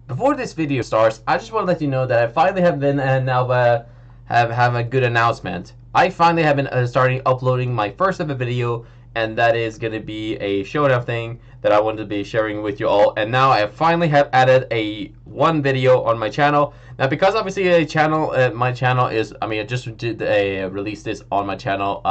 Before this video starts, I just want to let you know that I finally have been have a good announcement. I finally have been starting uploading my first ever video, and that is going to be a showdown thing that I wanted to be sharing with you all. And now I finally have added one video on my channel. Now, because obviously my channel is, I just did released this on my channel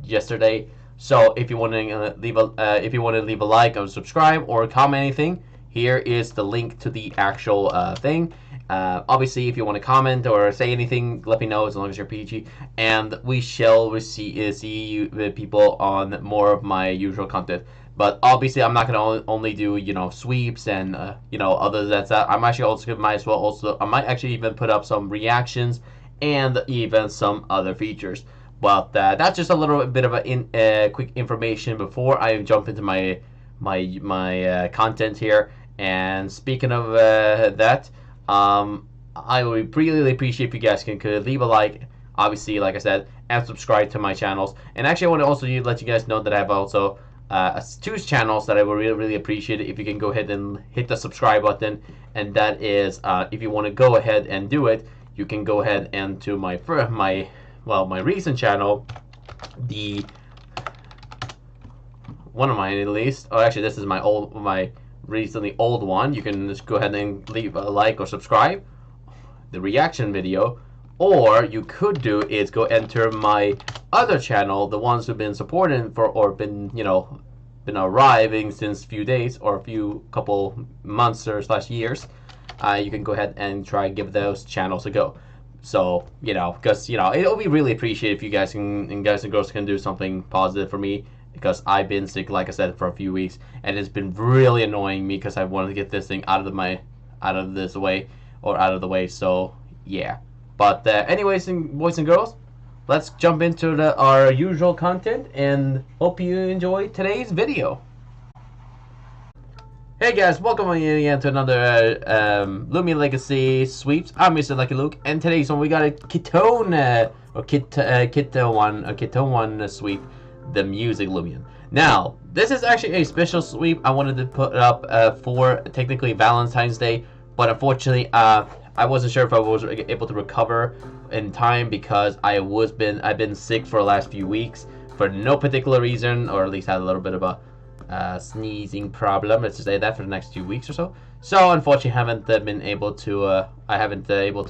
yesterday. So if you want to leave a like or subscribe or comment anything, here is the link to the actual thing. Obviously, if you want to comment or say anything, let me know, as long as you're PG. And we shall see you people on more of my usual content. But obviously, I'm not gonna only do sweeps and other than that. I'm actually also I might actually even put up some reactions and even some other features. But that's just a little bit of a quick information before I jump into my content here. And speaking of that, I would really appreciate if you guys could leave a like, obviously, like I said, and subscribe to my channels. And actually, I want to also let you guys know that I have also two channels that I would really appreciate it if you can go ahead and hit the subscribe button. And that is, if you want to go ahead and do it, you can go ahead and to my recent channel, one of mine at least. Oh, actually, this is my recently old one. You can just go ahead and leave a like or subscribe, the reaction video, or you could do is go enter my other channel, the ones who've been supporting for or been arriving since few days or couple months or / years. You can go ahead and try and give those channels a go. So because it'll be really appreciated if you guys and girls can do something positive for me, because I've been sick, like I said, for a few weeks, and it's been really annoying me because I wanted to get this thing out of the way. So yeah. But anyways, boys and girls, let's jump into our usual content, and hope you enjoy today's video. Hey guys, welcome again to another Lumia Legacy Sweeps. I'm Mr. Lucky Luke, and today's one we got a Kittone Kittone one sweep, the Music Lumion. Now, this is actually a special sweep I wanted to put up for technically Valentine's Day, but unfortunately, I wasn't sure if I was able to recover in time because I've been sick for the last few weeks for no particular reason, or at least had a little bit of a sneezing problem, let's just say that, for the next 2 weeks or so. So unfortunately, I haven't been able to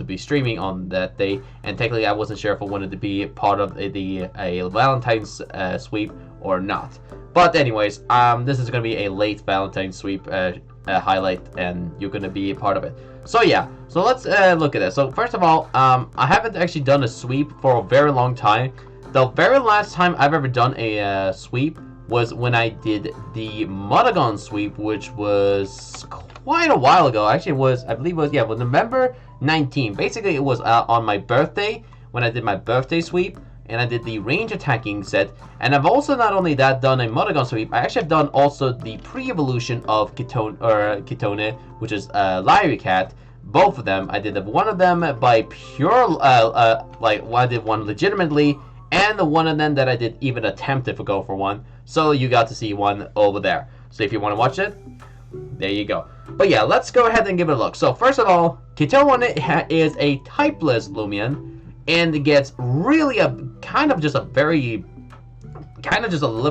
be streaming on that day, and technically I wasn't sure if I wanted to be part of a Valentine's sweep or not. But anyways, this is going to be a late Valentine's sweep highlight, and you're going to be a part of it. So yeah, so let's look at this. So first of all, I haven't actually done a sweep for a very long time. The very last time I've ever done a sweep was when I did the Modagon sweep, which was quite a while ago. Actually, I believe it was November 19th. Basically, it was on my birthday when I did my birthday sweep, and I did the range attacking set. And I've also not only that done a Modagon sweep, I actually have done also the pre-evolution of Kittone, which is Lyre Cat. Both of them, I did one of them by pure I did one legitimately, and the one of them that I did even attempted to go for one. So you got to see one over there. So if you want to watch it, there you go. But yeah, let's go ahead and give it a look. So first of all, Kittone is a typeless Lumion, and it gets really a little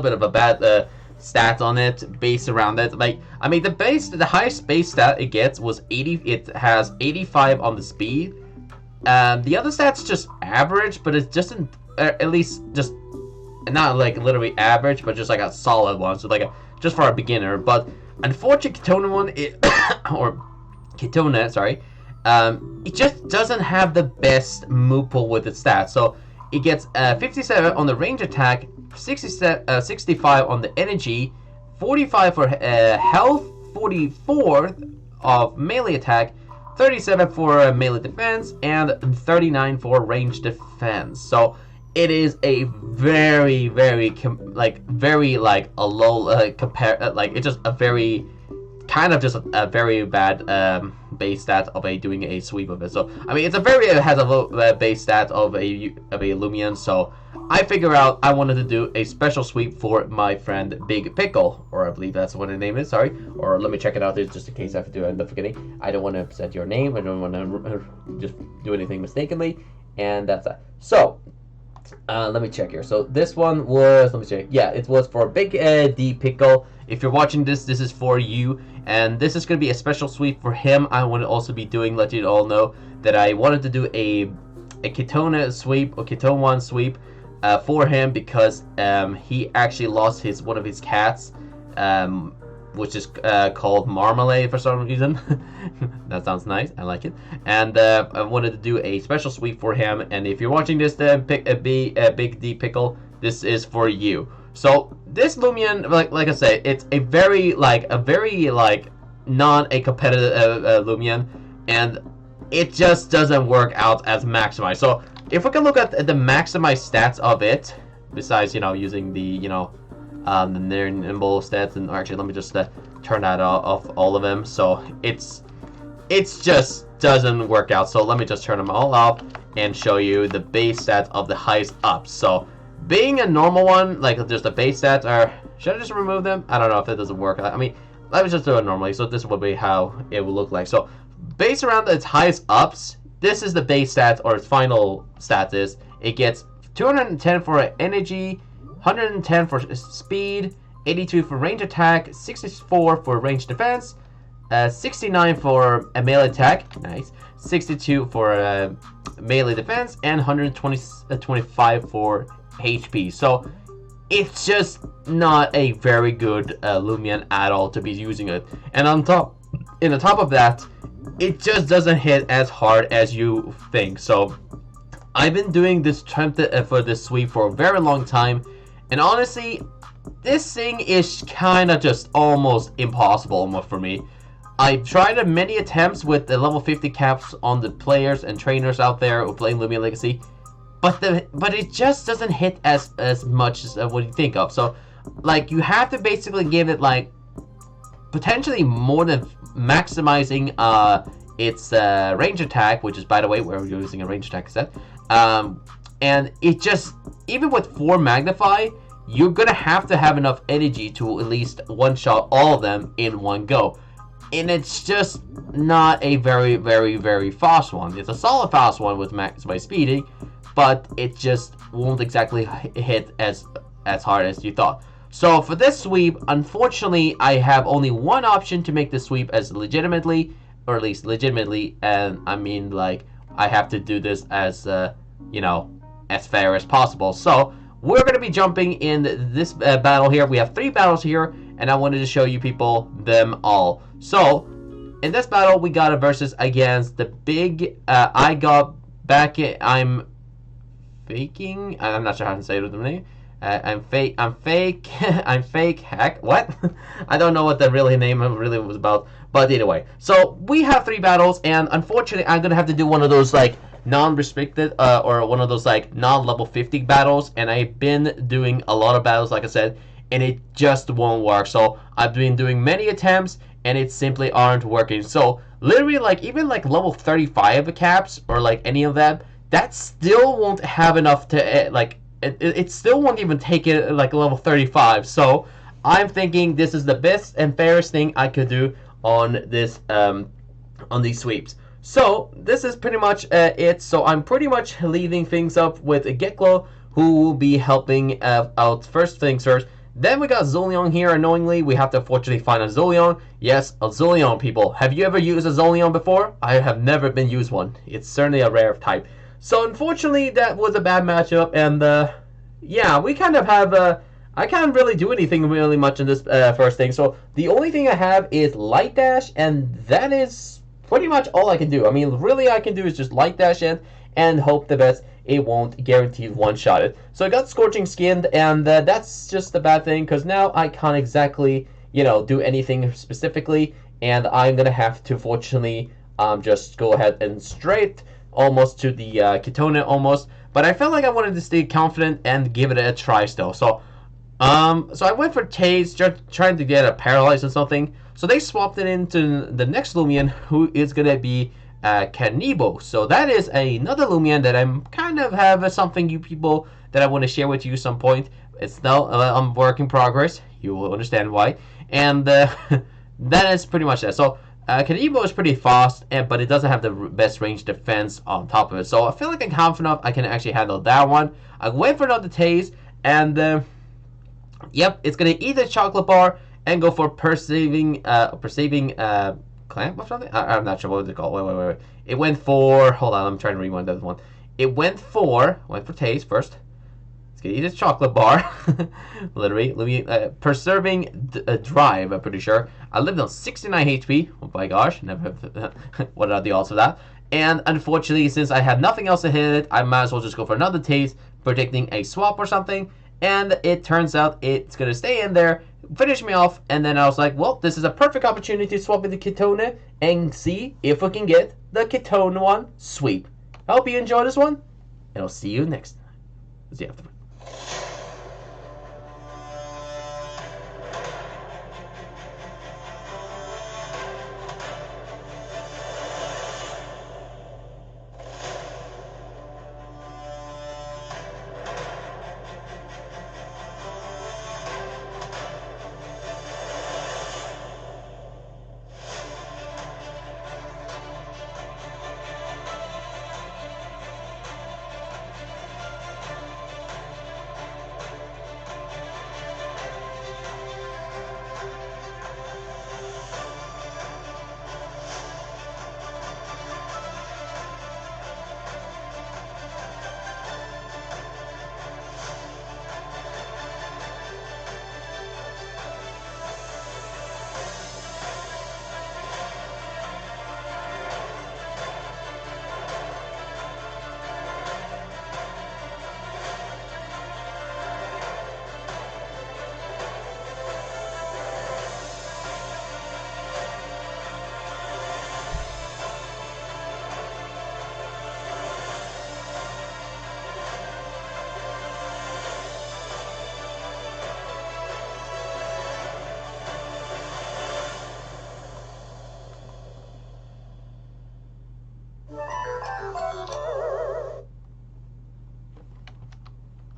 bit of a bad stat on it, based around it. The highest base stat it gets was 80. It has 85 on the speed. The other stats just average, but it's just at least just not like literally average, but just like a solid one. So just for a beginner. But unfortunately, Kittone one, or Kittone, sorry, it just doesn't have the best move pool with its stats. So it gets 57 on the range attack, 65 on the energy, 45 for health, 44 of melee attack, 37 for melee defense, and 39 for range defense. So it is a very a low compare it's just a very a very bad base stat of doing a sweep of it. So it has a low base stat of a Lumion. So I figure out I wanted to do a special sweep for my friend Big Pickle, or I believe that's what her name is, sorry. Or let me check it out there just in case I do end up forgetting. I don't want to upset your name, I don't want to just do anything mistakenly, and that's that. So, let me check here. So this one was, let me check. Yeah, it was for Big D Pickle. If you're watching this, this is for you, and this is going to be a special sweep for him. I want to also be doing, let you all know that I wanted to do a Kittone sweep, or Kittone 1 sweep, for him because he actually lost one of his cats, which is called Marmalade for some reason. That sounds nice. I like it. And I wanted to do a special sweep for him. And if you're watching this, then Big D Pickle, this is for you. So this Lumion, like I said, it's a very non-competitive Lumion, and it just doesn't work out as maximized. So if we can look at the maximized stats of it, besides using the the near nimble stats, and actually let me just turn that off all of them. So it's just doesn't work out. So let me just turn them all off and show you the base stats of the highest ups. So being a normal one, like just the base stats are, should I just remove them? I don't know if that doesn't work. I mean, let me just do it normally. So this will be how it will look like. So based around its highest ups, this is the base stats, or its final stats is. It gets 210 for energy, 110 for speed, 82 for range attack, 64 for range defense, 69 for a melee attack, nice, 62 for melee defense, and 125 for HP. So it's just not a very good Lumion at all to be using it. And on top of that, it just doesn't hit as hard as you think. So I've been doing this for this sweep for a very long time, and honestly, this thing is kind of just almost impossible for me. I've tried many attempts with the level 50 caps on the players and trainers out there who play Lumion Legacy, but it just doesn't hit as much as what you think of. So like, you have to basically give it like potentially more than maximizing its range attack, which is, by the way, we're using a range attack set. And it just, even with 4 magnify, you're gonna have to have enough energy to at least one-shot all of them in one go. And it's just not a very, very, very fast one. It's a solid fast one with maximized speeding, but it just won't exactly hit as hard as you thought. So for this sweep, unfortunately, I have only one option to make this sweep as legitimately, or at least legitimately, and I mean, like, I have to do this as, as fair as possible. So we're going to be jumping in this battle here. We have 3 battles here, and I wanted to show you people them all. So in this battle, we got a versus against the big, I'm not sure how to say it with the name. I'm fake hack. What? I don't know what the really name really was about. But either way, so we have 3 battles, and unfortunately, I'm gonna have to do one of those like non-restricted or one of those like non-level 50 battles. And I've been doing a lot of battles, like I said, and it just won't work. So I've been doing many attempts, and it simply aren't working. So literally, like even like level 35 caps or like any of that still won't have enough to like. It still won't even take it like level 35. So I'm thinking this is the best and fairest thing I could do on this on these sweeps. So this is pretty much it. So I'm pretty much leaving things up with Geklo, who will be helping out first things first. Then we got Zulion here. Annoyingly, we have to unfortunately find a Zulion. Yes, a Zulion, people. Have you ever used a Zulion before? I have never been used one. It's certainly a rare type. So unfortunately, that was a bad matchup, and yeah, we kind of have I can't really do anything really much in this first thing. So the only thing I have is Light Dash, and that is pretty much all I can do. I mean, really, I can do is just Light Dash and hope the best it won't guarantee one-shot it. So I got Scorching Skinned, and that's just a bad thing, because now I can't exactly, do anything specifically, and I'm gonna have to, fortunately, just go ahead and straight almost to the Kittone almost, but I felt like I wanted to stay confident and give it a try still. So I went for Tase, just trying to get a Paralyze or something. So they swapped it into the next Lumion, who is gonna be Canibo. So that is another Lumion that I'm kind of have something you people that I want to share with you some point. It's still a work in progress. You will understand why. And that is pretty much that. So Canibo is pretty fast, but it doesn't have the best range defense on top of it. So I feel like I'm confident enough I can actually handle that one. I wait for another taste, and yep, it's gonna eat the chocolate bar and go for perceiving clamp or something. I'm not sure what it's called. Wait. It went for. Hold on, I'm trying to rewind that one. It went for taste first. It's gonna eat its chocolate bar. Literally, preserving drive. I'm pretty sure. I lived on 69 HP. Oh my gosh, never. What are the odds of that? And unfortunately, since I had nothing else to hit it, I might as well just go for another taste, predicting a swap or something. And it turns out it's gonna stay in there, finish me off, and then I was like, well, this is a perfect opportunity to swap with the Kittone and see if we can get the Kittone one sweep. I hope you enjoy this one, and I'll see you next time. See you after.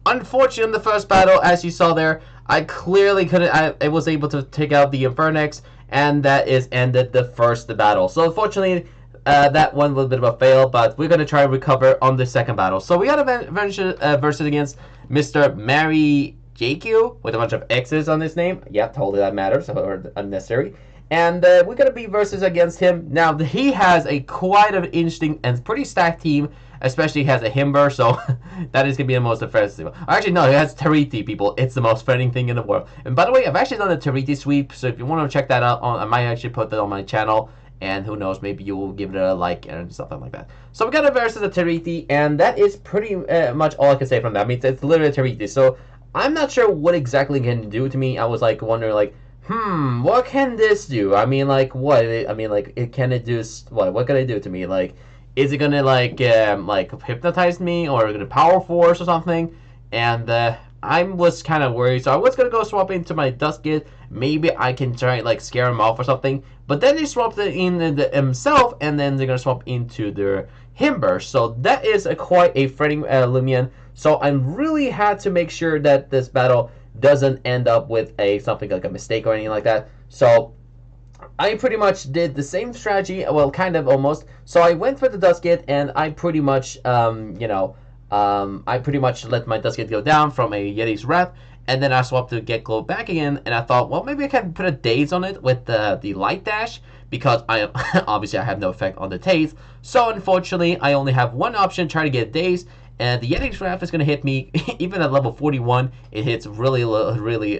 Unfortunately, in the first battle, as you saw there, I clearly couldn't. I was able to take out the Infernix, and that is ended the first battle. So unfortunately, that one was a bit of a fail, but we're gonna try and recover on the second battle. So we got a versus against Mr. Mary JQ with a bunch of X's on his name. Yeah, totally that matters, or unnecessary. And we're gonna be versus against him. Now he has a quite an interesting and pretty stacked team. Especially he has a Himber, so that is going to be the most offensive. Actually, no, it has Teriti, people. It's the most threatening thing in the world. And by the way, I've actually done a Teriti sweep, so if you want to check that out, I might actually put that on my channel. And who knows, maybe you will give it a like and something like that. So we got a versus a Teriti, and that is pretty much all I can say from that. I mean, it's literally a Teriti. So I'm not sure what exactly it can do to me. I was like wondering, like, what can this do? I mean, like, what? I mean, like, can it do what? What can it do to me? Like, is it gonna like hypnotize me, or gonna power force or something? And I was kind of worried, so I was gonna go swap into my Duskit. Maybe I can try like scare him off or something. But then they swapped it in himself, and then they're gonna swap into their Himber. So that is quite a threatening Lumion. So I really had to make sure that this battle doesn't end up with something like a mistake or anything like that. So I pretty much did the same strategy, well, kind of almost. So I went for the Duskit, and I pretty much, I pretty much let my Duskit go down from a Yeti's Wrath, and then I swapped to Get Glow back again, and I thought, well, maybe I can put a Daze on it with the Light Dash, because I obviously I have no effect on the Daze. So unfortunately, I only have one option, try to get Daze, and the Yeti's Wrath is going to hit me, even at level 41, it hits really,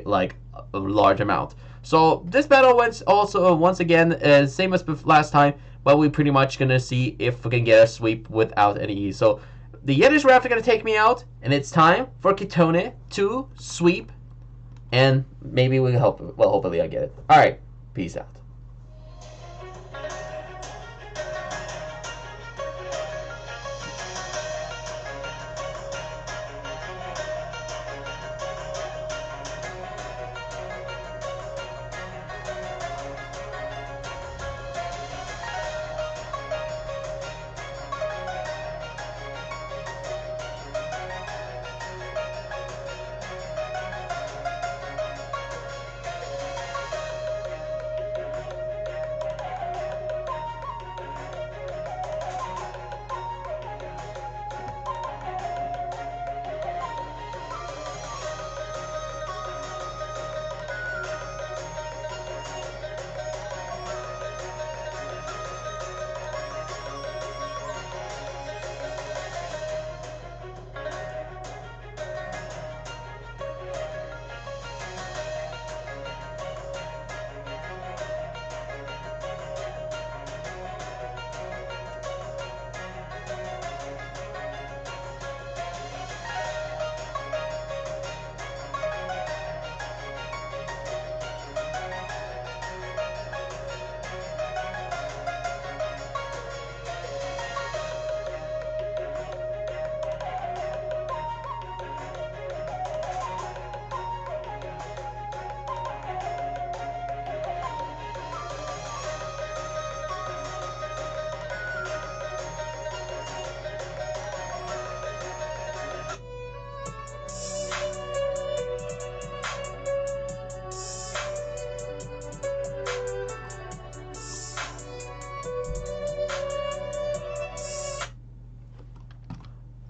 like, a large amount. So this battle went also once again same as last time, but we pretty much gonna see if we can get a sweep without any ease. So the Yeti's Wrath are gonna take me out, and it's time for Kittone to sweep, and maybe we help. Well, hopefully I get it. All right, peace out.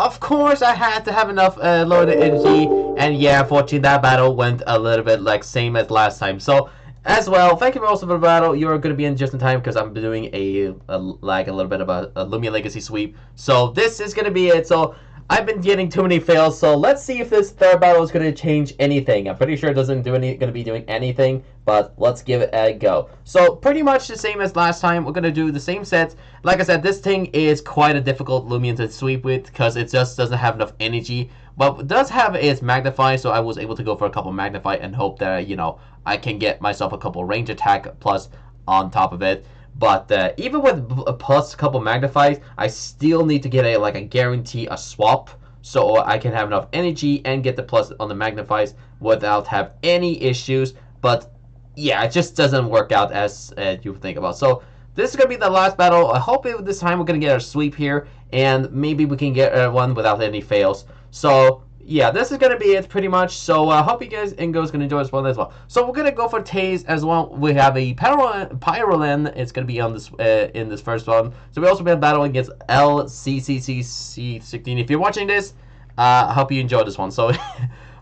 of course, I had to have enough loaded energy, and yeah, unfortunately, that battle went a little bit like same as last time. So, as well, thank you also for the battle. You're going to be in just in time because I'm doing a little bit of a Lumia Legacy sweep. So this is going to be it. So I've been getting too many fails, so let's see if this third battle is going to change anything. I'm pretty sure it doesn't do going to be doing anything, but let's give it a go. So pretty much the same as last time. We're going to do the same sets. Like I said, this thing is quite a difficult Lumion to sweep with because it just doesn't have enough energy, but it does have its Magnify, so I was able to go for a couple Magnify and hope that, you know, I can get myself a couple range attack plus on top of it. But even with a plus couple magnifies, I still need to get a guarantee a swap so I can have enough energy and get the plus on the magnifies without have any issues. But yeah, it just doesn't work out as you think about. So this is gonna be the last battle. I hope this time we're gonna get our sweep here, and maybe we can get one without any fails. So yeah, this is gonna be it pretty much. So I hope you guys and girls gonna enjoy this one as well. So we're gonna go for Taze as well. We have a Pyrolan. It's gonna be on this in this first one. So we also been battling against LCCCC16. If you're watching this, I hope you enjoy this one. So,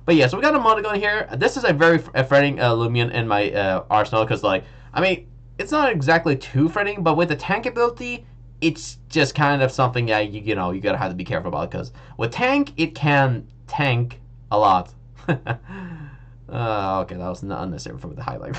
but yeah, so we got a Monogon here. This is a very threatening Lumion in my arsenal because, like, I mean, it's not exactly too threatening, but with the tank ability, it's just kind of something that you know you gotta have to be careful about because with tank it can tank a lot. Okay, that was not unnecessary for the highlight.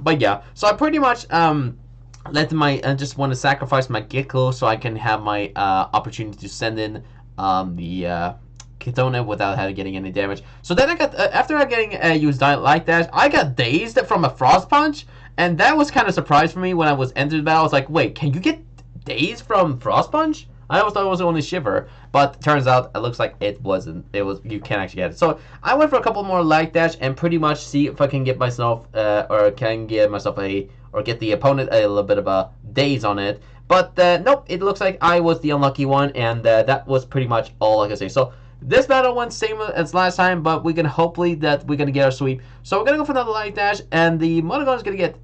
But yeah, so I pretty much let my just want to sacrifice my Gecko so I can have my opportunity to send in the Kittone without getting any damage. So then I got after I getting used like that, I got dazed from a Frost Punch, and that was kind of surprised for me when I was entered the battle. I was like, wait, can you get dazed from Frost Punch? I always thought it was only Shiver, but turns out it looks like it wasn't. It was, you can actually get it. So I went for a couple more light dash and pretty much see if I can get myself or can get myself or get the opponent a little bit of a daze on it. But nope, it looks like I was the unlucky one, and that was pretty much all I can say. So this battle went same as last time, but we can hopefully that we're gonna get our sweep. So we're gonna go for another light dash, and the Monogon is gonna get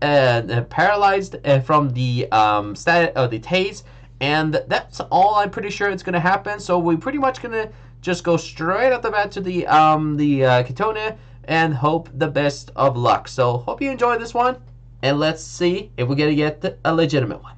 paralyzed from the the Taze. And that's all I'm pretty sure it's going to happen. So we're pretty much going to just go straight off the bat to the Kittone and hope the best of luck. So hope you enjoy this one. And let's see if we're going to get a legitimate one.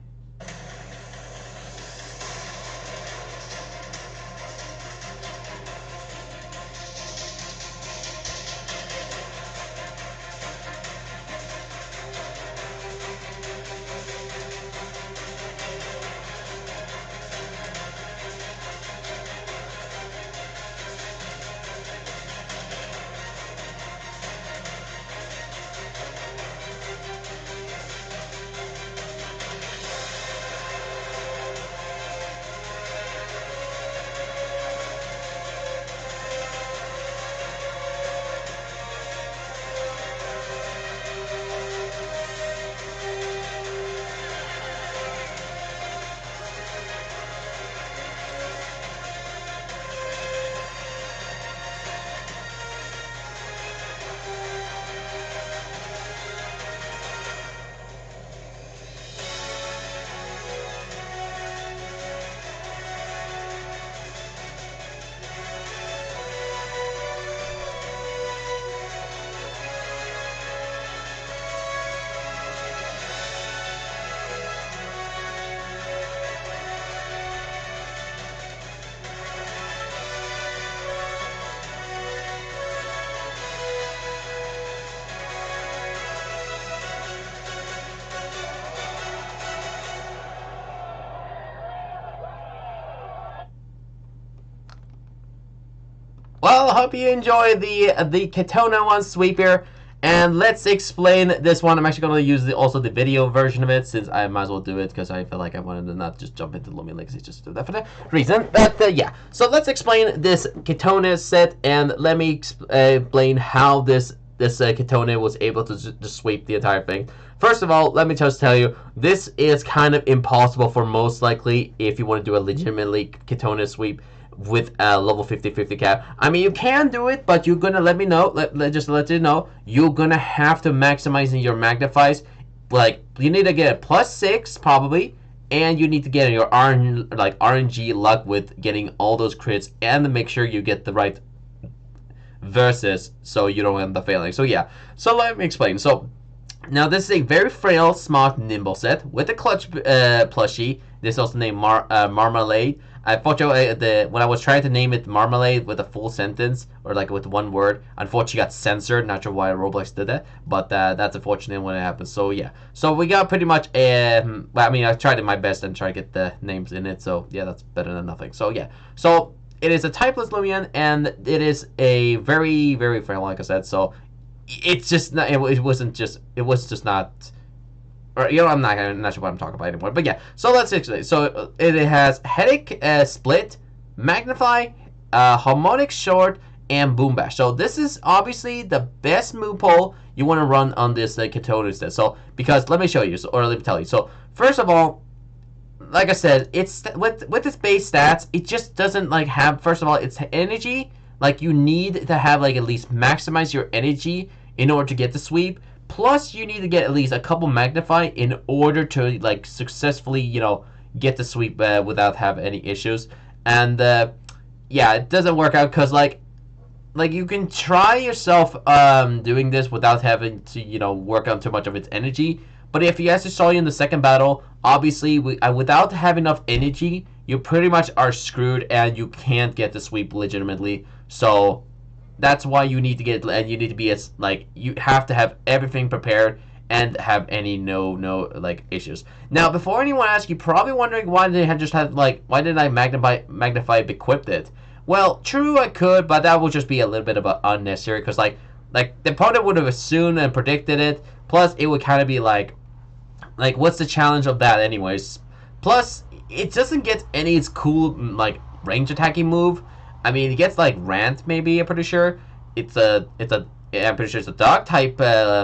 Well, I hope you enjoy the Kittone one sweep here. And let's explain this one. I'm actually going to use also the video version of it, since I might as well do it, because I feel like I wanted to not just jump into Lumia Legacy, just do that for that reason. But yeah, so let's explain this Kittone set, and let me explain how this Kittone was able to just sweep the entire thing. First of all, let me just tell you, this is kind of impossible for most likely if you want to do a legitimately Kittone sweep with a level 50-50 cap. I mean, you can do it, but you're gonna let me know. Just let you know, you're gonna have to maximize your magnifies. Like, you need to get +6 probably, and you need to get your RNG luck with getting all those crits, and to make sure you get the right versus so you don't end up failing. So yeah, so let me explain. So now this is a very frail, smart, nimble set with a clutch plushie. This is also named Marmalade. Unfortunately, when I was trying to name it Marmalade with a full sentence or like with one word, unfortunately got censored. Not sure why Roblox did that, but that's unfortunate when it happens. So yeah, so we got pretty much. I mean, I tried my best and tried to get the names in it. So yeah, that's better than nothing. So yeah, so it is a typeless Lumion, and it is a very, very frail, like I said. So it's just not. It was just not. Or I'm not sure what I'm talking about anymore. But yeah, so let's explain. So it has headache, split, magnify, harmonic short, and boom bash. So this is obviously the best move pool you want to run on this Kittone set. So because let me show you, or let me tell you. So first of all, like I said, it's with its base stats, it just doesn't like have. First of all, its energy. Like you need to have like at least maximize your energy in order to get the sweep. Plus, you need to get at least a couple magnify in order to like successfully, get the sweep without having any issues. And yeah, it doesn't work out because like you can try yourself doing this without having to work on too much of its energy. But if you actually saw you in the second battle, obviously without having enough energy, you pretty much are screwed and you can't get the sweep legitimately. So that's why you need to get, and you need to be as like you have to have everything prepared and have any no like issues. Now, before anyone asks, you're probably wondering why they had just had like why didn't I magnify equipped it? Well, true, I could, but that would just be a little bit of unnecessary because like the opponent would have assumed and predicted it. Plus, it would kind of be like what's the challenge of that anyways? Plus, it doesn't get any cool like range attacking move. I mean, it gets like Rant maybe. I'm pretty sure I'm pretty sure it's a dog type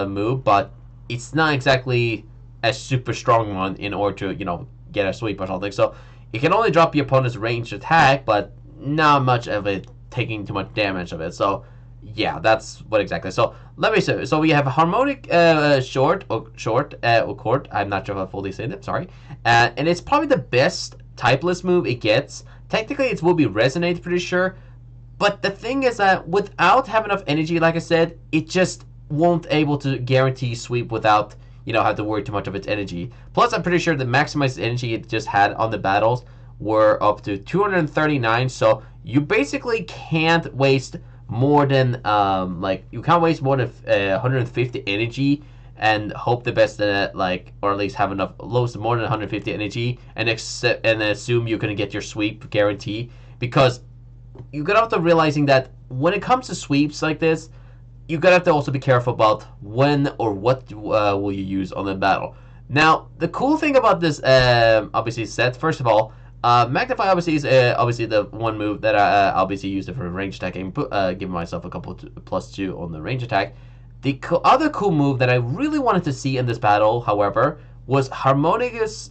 move, but it's not exactly a super strong one in order to get a sweep or something. So it can only drop your opponent's ranged attack, but not much of it taking too much damage of it. So yeah, that's what exactly. So let me say. So we have a harmonic short. I'm not sure if I fully said it. Sorry, and it's probably the best typeless move it gets. Technically, it will be resonate, pretty sure. But the thing is that without having enough energy, like I said, it just won't able to guarantee sweep without have to worry too much of its energy. Plus, I'm pretty sure the maximized energy it just had on the battles were up to 239. So you basically can't waste more than you can't waste more than 150 energy and hope the best that or at least have enough loads more than 150 energy and assume you're gonna get your sweep guarantee, because you gotta have to realizing that when it comes to sweeps like this, you gotta have to also be careful about when or what will you use on the battle. Now, the cool thing about this obviously set, first of all, Magnify obviously is obviously the one move that I obviously used it for range attacking, giving myself a couple +2 on the range attack. The other cool move that I really wanted to see in this battle, however, was Harmonious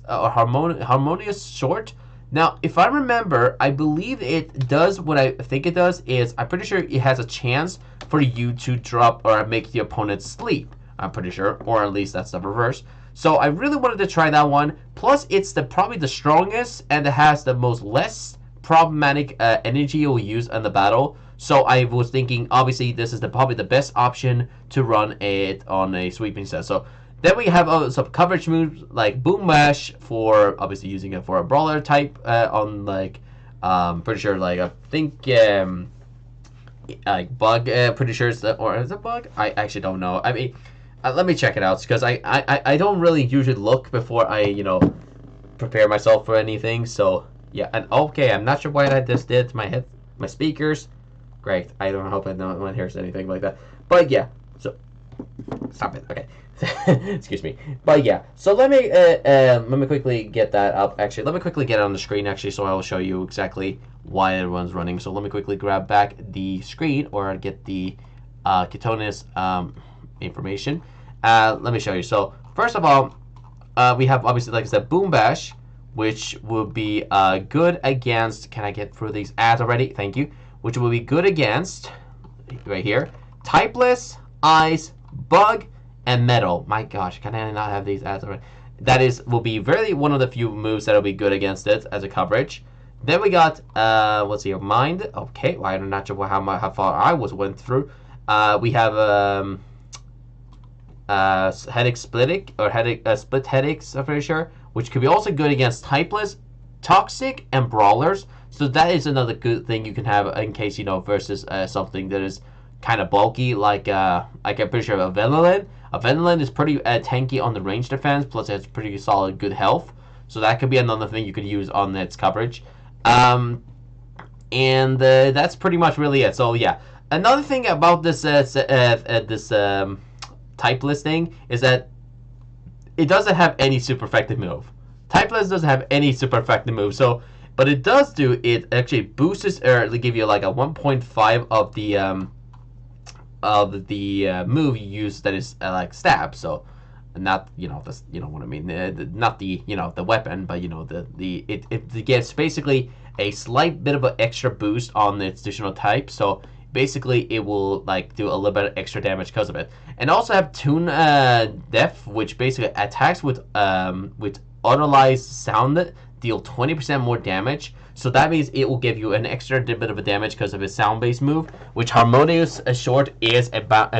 Short. Now, if I remember, I believe it does what I think it does is I'm pretty sure it has a chance for you to drop or make the opponent sleep. I'm pretty sure, or at least that's the reverse. So I really wanted to try that one. Plus, it's probably the strongest and it has the most less problematic energy you'll use in the battle. So I was thinking, obviously, this is probably the best option to run it on a sweeping set. So then we have some coverage moves like Boom Bash for obviously using it for a brawler type on pretty sure I think Bug, pretty sure it's or is it Bug? I actually don't know. I mean, let me check it out because I don't really usually look before I prepare myself for anything. So yeah, and okay, I'm not sure why I just did to my speakers. Great. I don't hope no one hears anything like that. But yeah, so stop it. Okay, excuse me. But yeah, so let me quickly get that up. Actually, let me quickly get it on the screen. Actually, so I will show you exactly why everyone's running. So let me quickly grab back the screen or get the Kittone's information. Let me show you. So first of all, we have obviously, like I said, Boom Bash, which will be good against. Can I get through these ads already? Thank you. Which will be good against right here, Typeless, Ice, Bug, and Metal. My gosh, can I not have these ads already? that is will be really one of the few moves that'll be good against it as a coverage. Then we got let's see, Mind. Okay, well, I'm not sure how far I went through. We have headache splitting or headache split headaches. I'm pretty sure, which could be also good against typeless, toxic, and brawlers. So that is another good thing you can have in case versus something that is kind of bulky, like I'm pretty sure a Valentine. A Valentine is pretty tanky on the range defense, plus it has pretty solid good health. So that could be another thing you could use on its coverage. And that's pretty much really it. So yeah, another thing about this typeless thing is that it doesn't have any super effective move. Typeless doesn't have any super effective move. So, but it does do, it actually boosts or give you like a 1.5 of the move you use that is like stab. So not this, what I mean, not the the weapon, but it gets basically a slight bit of an extra boost on its additional type. So basically it will like do a little bit of extra damage because of it. And also have Tune Def, which basically attacks with autolyzed sound deal 20% more damage. So that means it will give you an extra bit of a damage because of its sound-based move, which Harmonious Short is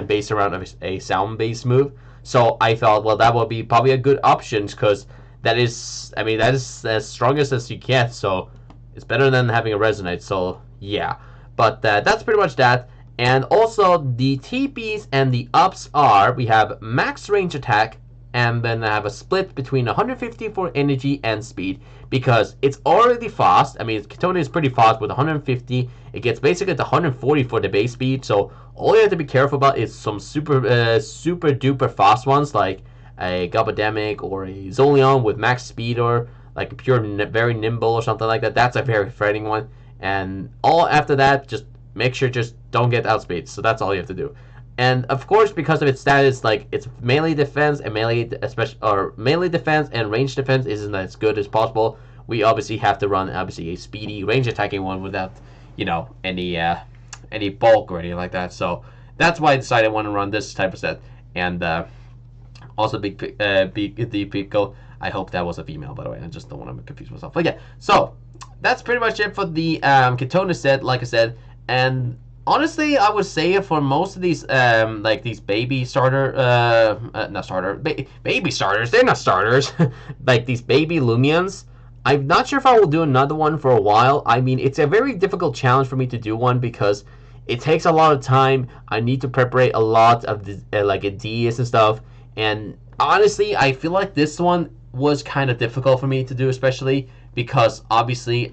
based around a sound-based move. So I thought, well, that would be probably a good option because that is as strongest as you get. So it's better than having a Resonate. So yeah, but that's pretty much that. And also the TPs and the ups are, we have max range attack, and then I have a split between 150 for energy and speed because it's already fast. I mean, Kittone is pretty fast with 150. It gets basically to 140 for the base speed. So all you have to be careful about is some super duper fast ones like a Gobademic or a Zolion with max speed, or like a pure very nimble or something like that. That's a very threatening one. And all after that, just make sure just don't get outspeed. So that's all you have to do. And of course, because of its status, like its melee defense and melee defense and range defense isn't as good as possible. We obviously have to run a speedy range attacking one without any bulk or anything like that. So that's why I decided I want to run this type of set. And also the Pico. I hope that was a female, by the way. I just don't want to confuse myself. But yeah, so that's pretty much it for the Kittone set, like I said. And honestly, I would say for most of these, like these baby starter, baby starters, they're not starters, like these baby Lumions, I'm not sure if I will do another one for a while. I mean, it's a very difficult challenge for me to do one because it takes a lot of time. I need to prepare a lot of the, like ideas and stuff. And honestly, I feel like this one was kind of difficult for me to do, especially because obviously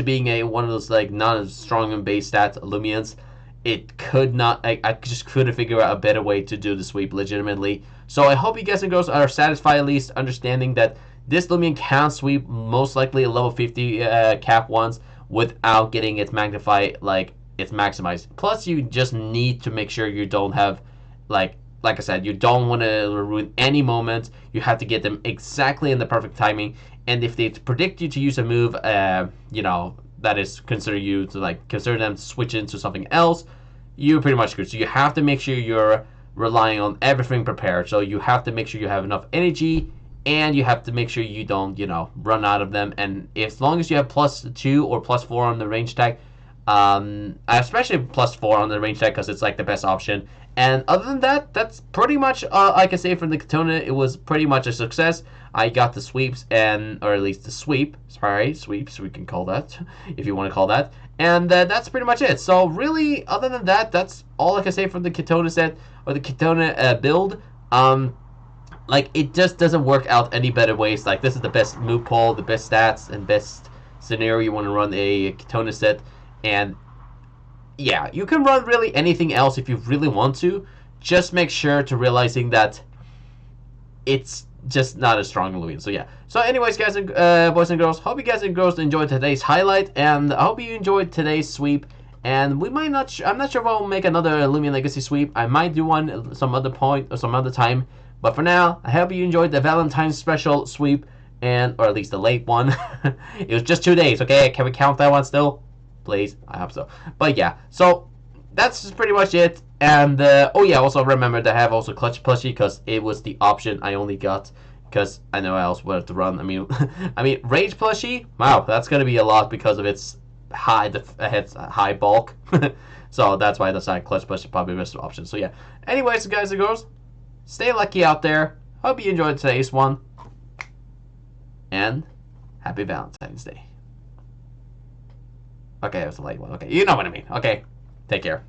being one of those like not as strong in base stats Lumions, it could not. I just couldn't figure out a better way to do the sweep legitimately. So I hope you guys and girls are satisfied, at least understanding that this Lumion can sweep most likely a level 50 cap ones without getting its magnified, like it's maximized. Plus, you just need to make sure you don't have like I said, you don't want to ruin any moment. You have to get them exactly in the perfect timing. And if they predict you to use a move, that is consider them to switch into something else, you're pretty much good. So you have to make sure you're relying on everything prepared. So you have to make sure you have enough energy, and you have to make sure you don't, run out of them. And as long as you have +2 or +4 on the range tag, especially +4 on the range tag because it's like the best option. And other than that, that's pretty much I can say from the Kittone. It was pretty much a success. I got the sweeps, or at least the sweeps we can call that, if you want to call that. And that's pretty much it. So really, other than that, that's all I can say from the Kittone set, or the Kittone build. Like, it just doesn't work out any better ways. Like, this is the best move pool, the best stats, and best scenario you want to run a Kittone set. And yeah, you can run really anything else if you really want to. Just make sure to realizing that it's just not as strong as Lumion. So yeah. So anyways, guys and boys and girls, hope you guys and girls enjoyed today's highlight, and I hope you enjoyed today's sweep. And we might not. I'm not sure if I'll make another Lumion Legacy sweep. I might do one some other point or some other time. But for now, I hope you enjoyed the Valentine special sweep, or at least the late one. It was just 2 days. Okay, can we count that one still? Please, I hope so. But yeah, so that's pretty much it. And oh yeah, also remember to have also Clutch Plushie because it was the option I only got because I know I else would have to run. I mean, Rage plushie. Wow, that's gonna be a lot because of its high bulk. So that's why I decided clutch push is probably the best option. So yeah. Anyways, guys and girls, stay lucky out there. Hope you enjoyed today's one, and happy Valentine's Day. Okay, that was a late one. Okay, you know what I mean. Okay, take care.